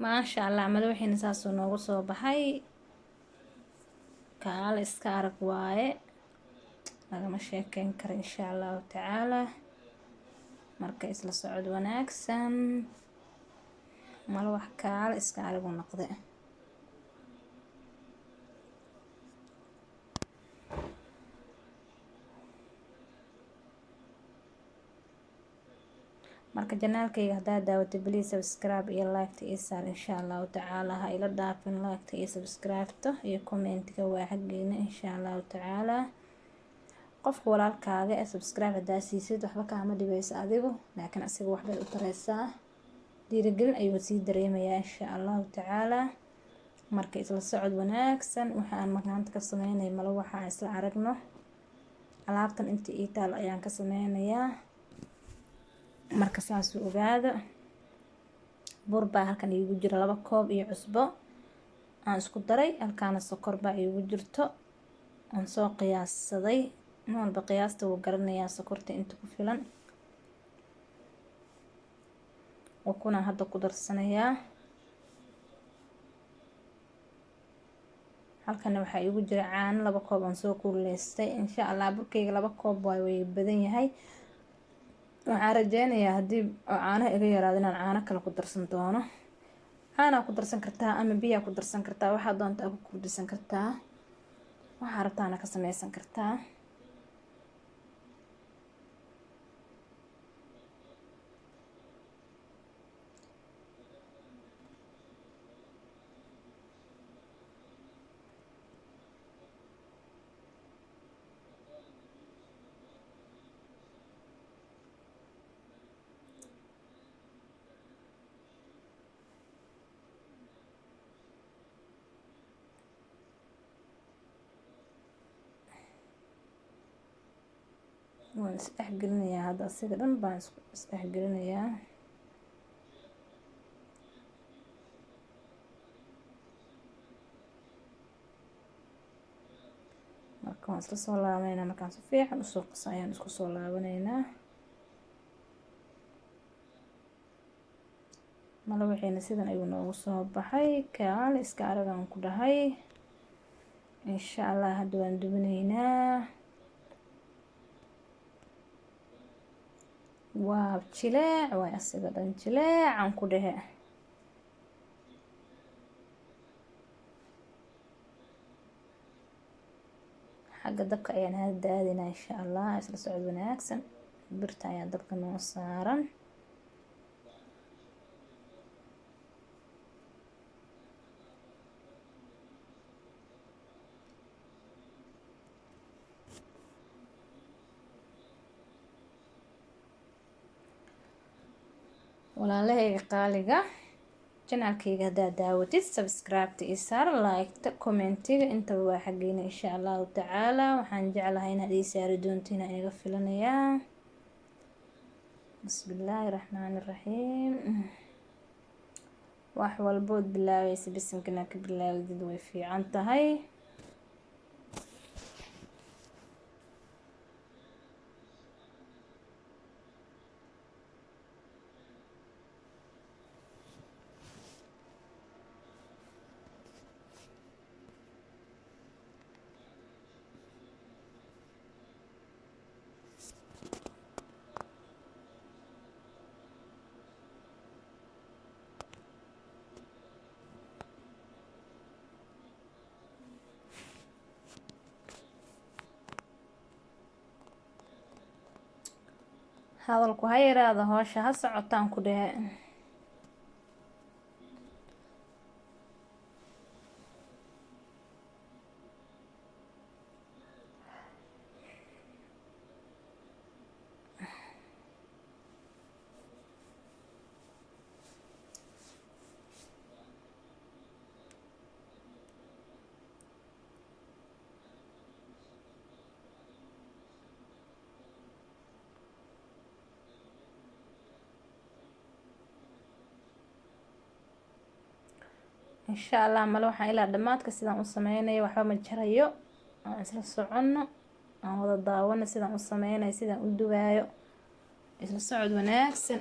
maasha allah madaxiina saasuu noogu soo baxay. kaale iska arag waaye, lagama sheekeyn karo insha allahu tacaala. marka isla socod wanaagsan, malo wax kaale iska arag u noqde. marka janaalkayga haddaad daawatay please subscribe iyo like ii saar insha allahu tacaala. ha ila dhaafin like iyo subscribe-ta iyo commentiga, waa xaggeena insha allahu tacaala. qofka walaalkaaga ee subscribe haddaa siisid waxba kaama dhibayso adigu, laakiin asiga waxbay u tareysaa, dhiirigelin ayuu sii dareemayaa insha allahu tacaala. marka isla socod wanaagsan. waxaan maanta ka sameynay malo waxaan isla aragno. alaabtan inta ii taal ayaan ka sameynayaa, marka saasuu ogaada. bur baa halkan iigu jira 2 koob iyo cusbo aan isku daray. halkaana sokor baa iigu jirto aan soo qiyaassaday. nin walba qiyaasta wuu garanayaa sokorta inta ku filan. ukunaan hadda ku darsanayaa. halkana waxaa iigu jira caano 2 koob aan soo kululeystay. insha allah burkayga 2 koob waa way badan yahay. waxaan rajeynayaa haddii caanaha iga yaraado inaan caano kale ku darsan doono. caanaa ku darsan kartaa ama biyaa ku darsan kartaa, waxaa doontaa ku kordhisan kartaa, waxaa rabtaana ka sameysan kartaa. waan isdhexgelinayaa hadda, asiga dhan baan isdhexgelinayaa. marka waan isla soo laabaneynaa. markaan si fiican usoo qaso ayaan isku soo laabaneynaa. malo wixiina sidan ayuu noogu soo baxay. kaale iska aragaan ku dhahay. insha allah hadda waan dubinaynaa. waa jileec waay, asiga dhan jileecaan ku dhehe. xagga dabka ayaan hadda aadinaa insha allah. isla socod wanaagsan. birta ayaa dabka noo saaran. walaalahayga qaaliga, janaalkayga haddaad daawatid subscribe-ta ii saar, like-ta, commentiga intaba waa xaggeena insha allahu tacaala. waxaan jeclahay inaad ii saari doontiin aan iga filanayaa. bismillaahi raxmaani raxiim. wax walbood bilaabeysa bisimkana ka bilaawdid way fiican tahay. hadalku ha yaraado, howsha ha socotaan ku dhehe. insha allah malo waxaan ilaa dhammaadka sidaan u sameynayo waxba ma jarayo. aan isla soconno, aan wada daawano sidaan u sameynayo, sidaan u dubaayo. isla socod wanaagsan.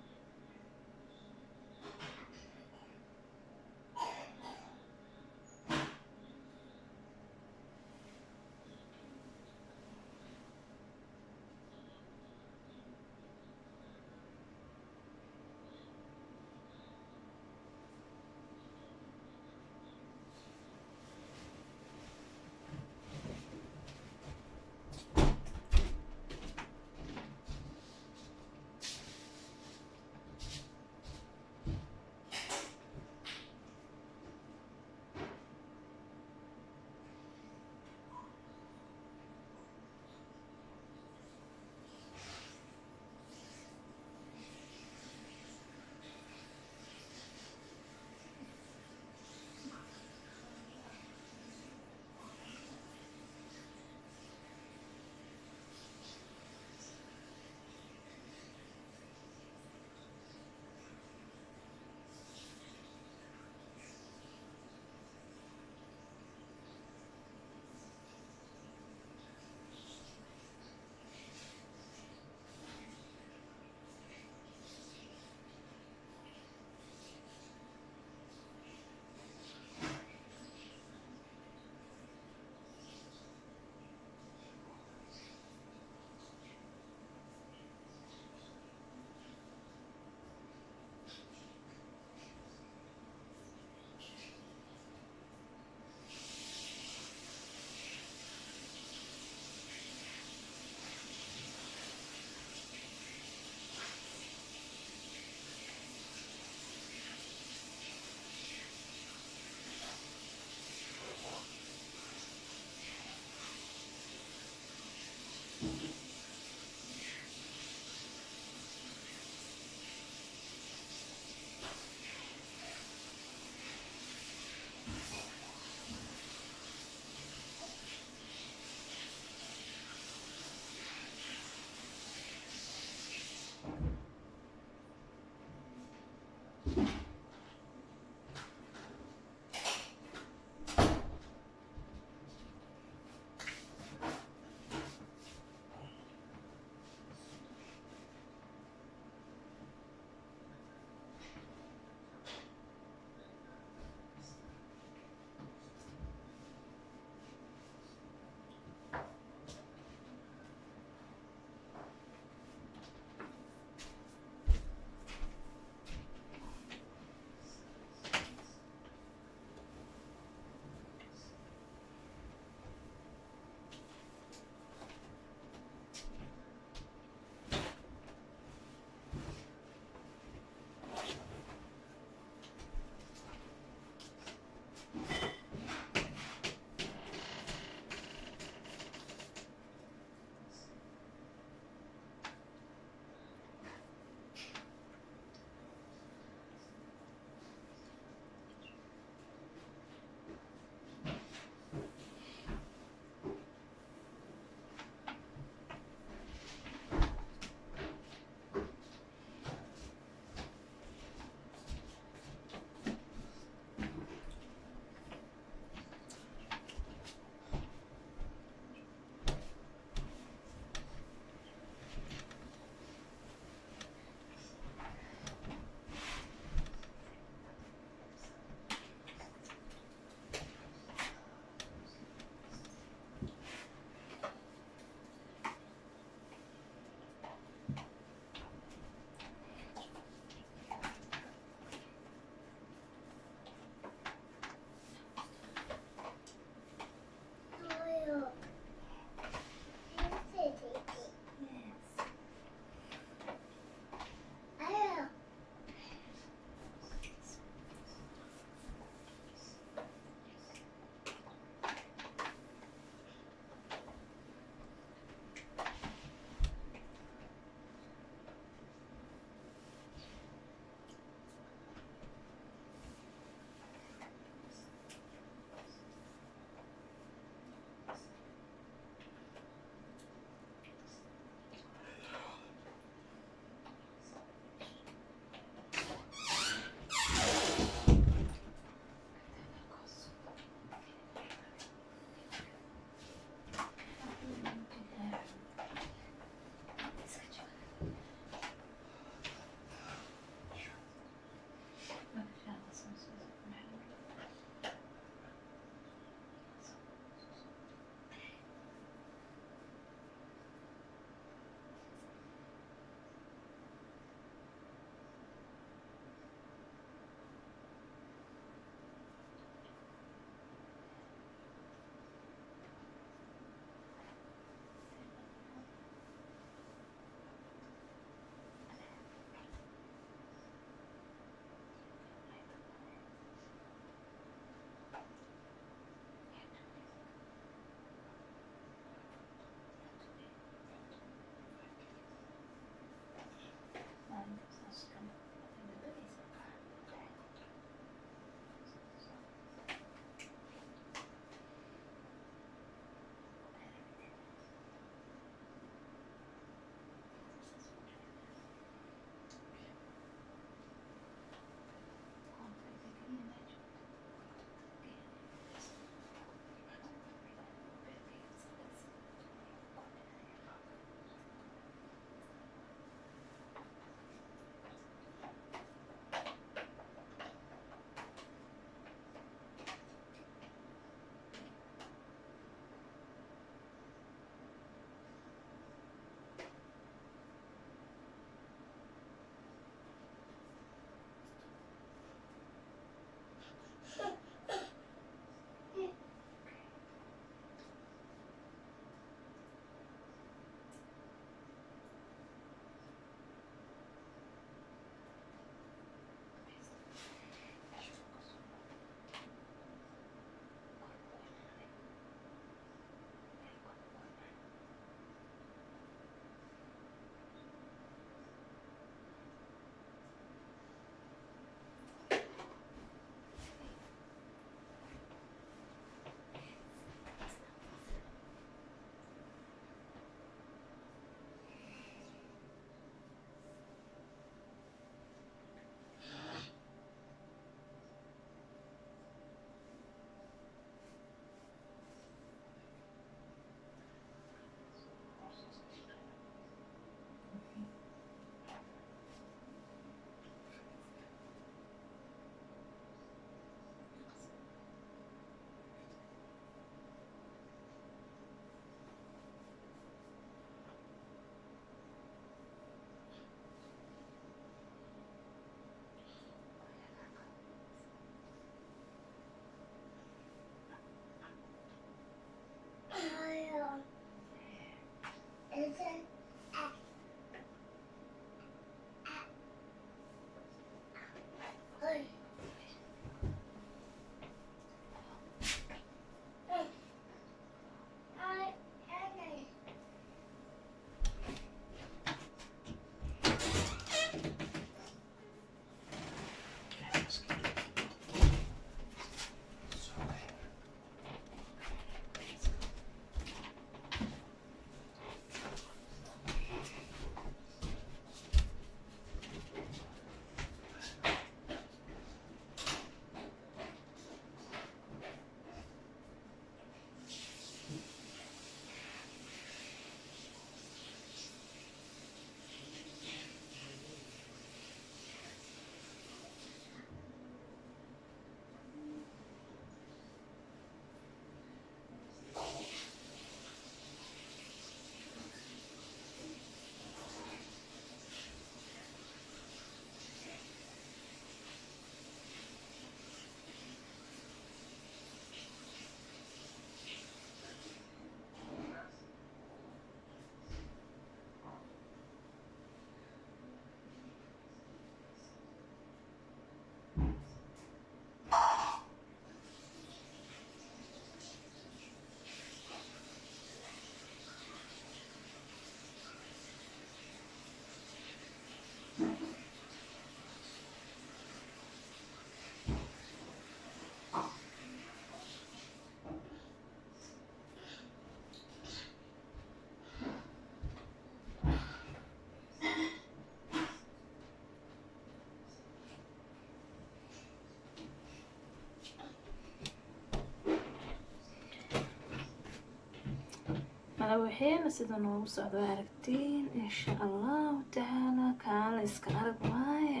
waxayna sida noogu socdo aragtiin insha allahu tacaala. kaala iska arag waaye,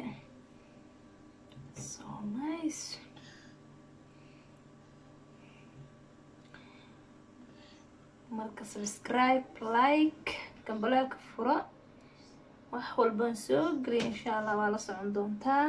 so nice. marka subscribe, like, gambaleelka furo, wax walbaan soo geliya insha allah waa la socon doontaa.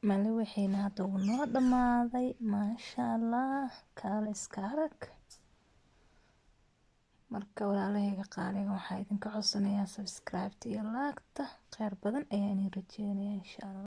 mali wixiina hadda uu noo dhamaaday maasha allah kaala iska arag marka walaalahayga qaaliga waxaa idinka codsanayaa subscribe iyo like khayr badan ayaan idin rajeynayaa insha allah.